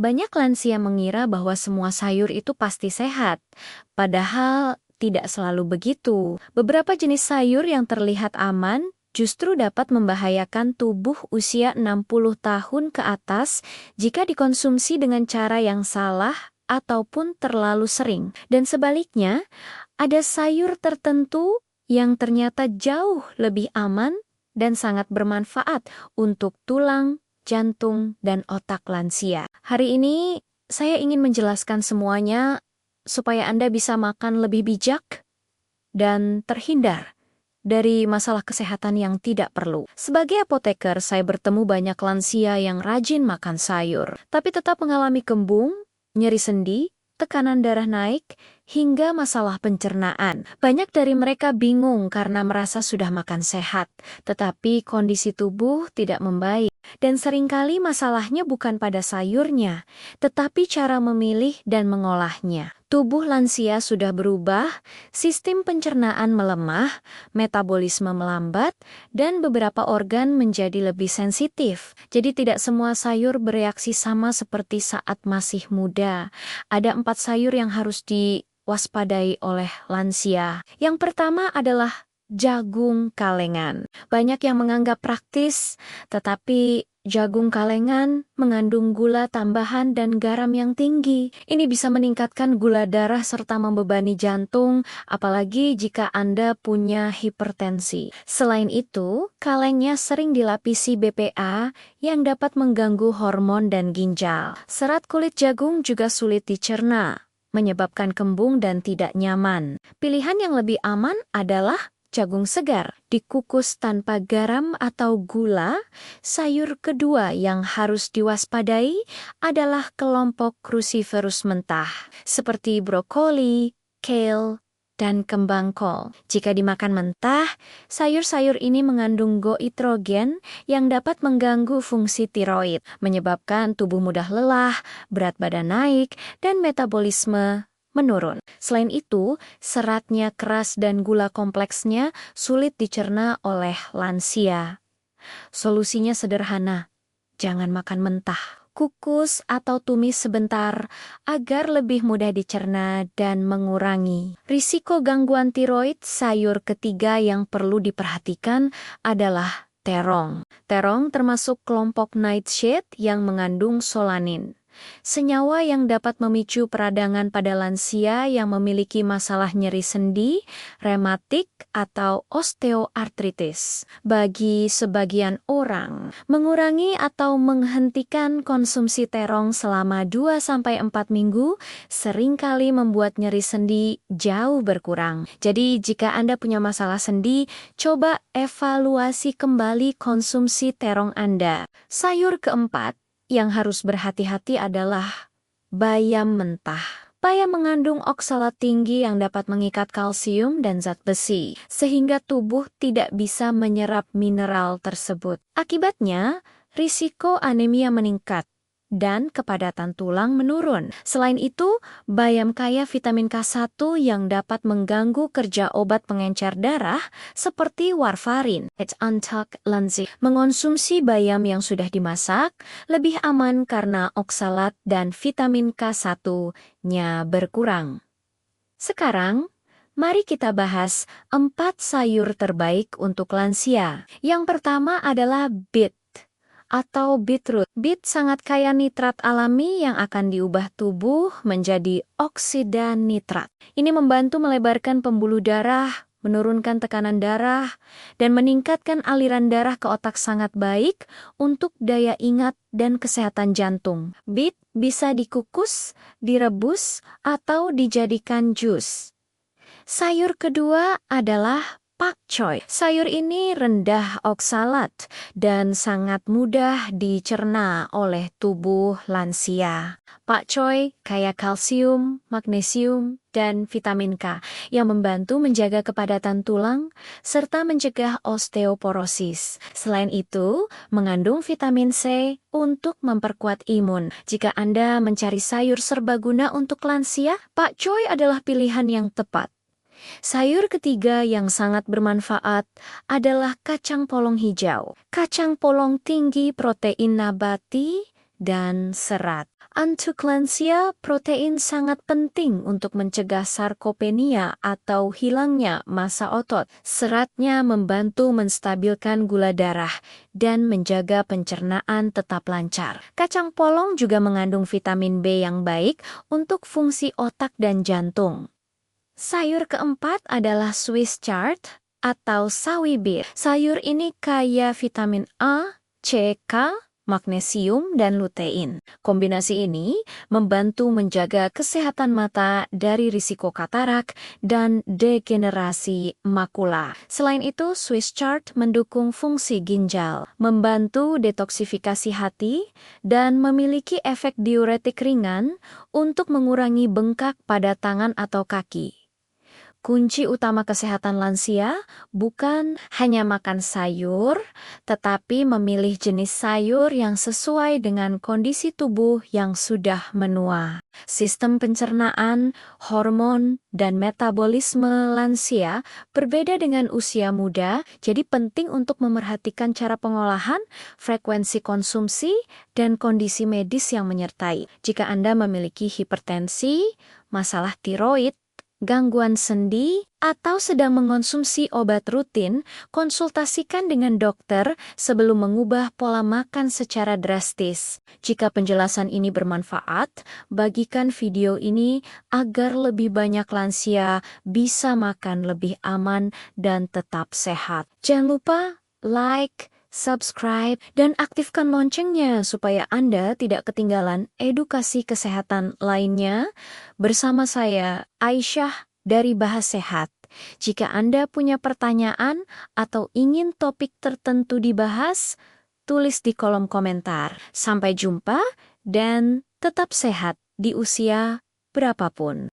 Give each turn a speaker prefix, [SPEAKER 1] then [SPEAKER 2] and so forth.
[SPEAKER 1] Banyak lansia mengira bahwa semua sayur itu pasti sehat, padahal tidak selalu begitu. Beberapa jenis sayur yang terlihat aman justru dapat membahayakan tubuh usia 60 tahun ke atas jika dikonsumsi dengan cara yang salah ataupun terlalu sering. Dan sebaliknya, ada sayur tertentu yang ternyata jauh lebih aman dan sangat bermanfaat untuk tulang, jantung, dan otak lansia. Hari ini saya ingin menjelaskan semuanya supaya Anda bisa makan lebih bijak dan terhindar dari masalah kesehatan yang tidak perlu. Sebagai apoteker, saya bertemu banyak lansia yang rajin makan sayur, tapi tetap mengalami kembung, nyeri sendi, tekanan darah naik, hingga masalah pencernaan. Banyak dari mereka bingung karena merasa sudah makan sehat, tetapi kondisi tubuh tidak membaik. Dan seringkali masalahnya bukan pada sayurnya, tetapi cara memilih dan mengolahnya. Tubuh lansia sudah berubah, sistem pencernaan melemah, metabolisme melambat, dan beberapa organ menjadi lebih sensitif. Jadi tidak semua sayur bereaksi sama seperti saat masih muda. Ada 4 sayur yang harus diwaspadai oleh lansia. Yang pertama adalah jagung kalengan. Banyak yang menganggap praktis, tetapi jagung kalengan mengandung gula tambahan dan garam yang tinggi. Ini bisa meningkatkan gula darah serta membebani jantung, apalagi jika Anda punya hipertensi. Selain itu, kalengnya sering dilapisi BPA yang dapat mengganggu hormon dan ginjal. Serat kulit jagung juga sulit dicerna, menyebabkan kembung dan tidak nyaman. Pilihan yang lebih aman adalah jagung segar, dikukus tanpa garam atau gula. Sayur kedua yang harus diwaspadai adalah kelompok cruciferous mentah, seperti brokoli, kale, dan kembang kol. Jika dimakan mentah, sayur-sayur ini mengandung goitrogen yang dapat mengganggu fungsi tiroid, menyebabkan tubuh mudah lelah, berat badan naik, dan metabolisme menurun. Selain itu, seratnya keras dan gula kompleksnya sulit dicerna oleh lansia. Solusinya sederhana, jangan makan mentah. Kukus atau tumis sebentar agar lebih mudah dicerna dan mengurangi risiko gangguan tiroid. Sayur ketiga yang perlu diperhatikan adalah terong. Terong termasuk kelompok nightshade yang mengandung solanin, senyawa yang dapat memicu peradangan pada lansia yang memiliki masalah nyeri sendi, rematik, atau osteoartritis. Bagi sebagian orang, mengurangi atau menghentikan konsumsi terong selama 2-4 minggu seringkali membuat nyeri sendi jauh berkurang. Jadi jika Anda punya masalah sendi, coba evaluasi kembali konsumsi terong Anda. Sayur keempat yang harus berhati-hati adalah bayam mentah. Bayam mengandung oksalat tinggi yang dapat mengikat kalsium dan zat besi, sehingga tubuh tidak bisa menyerap mineral tersebut. Akibatnya, risiko anemia meningkat dan kepadatan tulang menurun. Selain itu, bayam kaya vitamin K1 yang dapat mengganggu kerja obat pengencer darah seperti warfarin. Mengonsumsi bayam yang sudah dimasak lebih aman karena oksalat dan vitamin K1-nya berkurang. Sekarang, mari kita bahas 4 sayur terbaik untuk lansia. Yang pertama adalah beet atau beetroot. Beet sangat kaya nitrat alami yang akan diubah tubuh menjadi oksida nitrat. Ini membantu melebarkan pembuluh darah, menurunkan tekanan darah, dan meningkatkan aliran darah ke otak. Sangat baik untuk daya ingat dan kesehatan jantung. Beet bisa dikukus, direbus, atau dijadikan jus. Sayur kedua adalah pakcoy. Sayur ini rendah oksalat dan sangat mudah dicerna oleh tubuh lansia. Pakcoy kaya kalsium, magnesium, dan vitamin K yang membantu menjaga kepadatan tulang serta mencegah osteoporosis. Selain itu, mengandung vitamin C untuk memperkuat imun. Jika Anda mencari sayur serbaguna untuk lansia, pakcoy adalah pilihan yang tepat. Sayur ketiga yang sangat bermanfaat adalah kacang polong hijau. Kacang polong tinggi protein nabati dan serat. Untuk lansia, protein sangat penting untuk mencegah sarkopenia atau hilangnya massa otot. Seratnya membantu menstabilkan gula darah dan menjaga pencernaan tetap lancar. Kacang polong juga mengandung vitamin B yang baik untuk fungsi otak dan jantung. Sayur keempat adalah Swiss chard atau sawi bir. Sayur ini kaya vitamin A, C, K, magnesium, dan lutein. Kombinasi ini membantu menjaga kesehatan mata dari risiko katarak dan degenerasi makula. Selain itu, Swiss chard mendukung fungsi ginjal, membantu detoksifikasi hati, dan memiliki efek diuretik ringan untuk mengurangi bengkak pada tangan atau kaki. Kunci utama kesehatan lansia bukan hanya makan sayur, tetapi memilih jenis sayur yang sesuai dengan kondisi tubuh yang sudah menua. Sistem pencernaan, hormon, dan metabolisme lansia berbeda dengan usia muda, jadi penting untuk memerhatikan cara pengolahan, frekuensi konsumsi, dan kondisi medis yang menyertai. Jika Anda memiliki hipertensi, masalah tiroid, gangguan sendi, atau sedang mengonsumsi obat rutin, konsultasikan dengan dokter sebelum mengubah pola makan secara drastis. Jika penjelasan ini bermanfaat, bagikan video ini agar lebih banyak lansia bisa makan lebih aman dan tetap sehat. Jangan lupa like, subscribe, dan aktifkan loncengnya supaya Anda tidak ketinggalan edukasi kesehatan lainnya bersama saya, Aisyah dari Bahas Sehat. Jika Anda punya pertanyaan atau ingin topik tertentu dibahas, tulis di kolom komentar. Sampai jumpa dan tetap sehat di usia berapapun.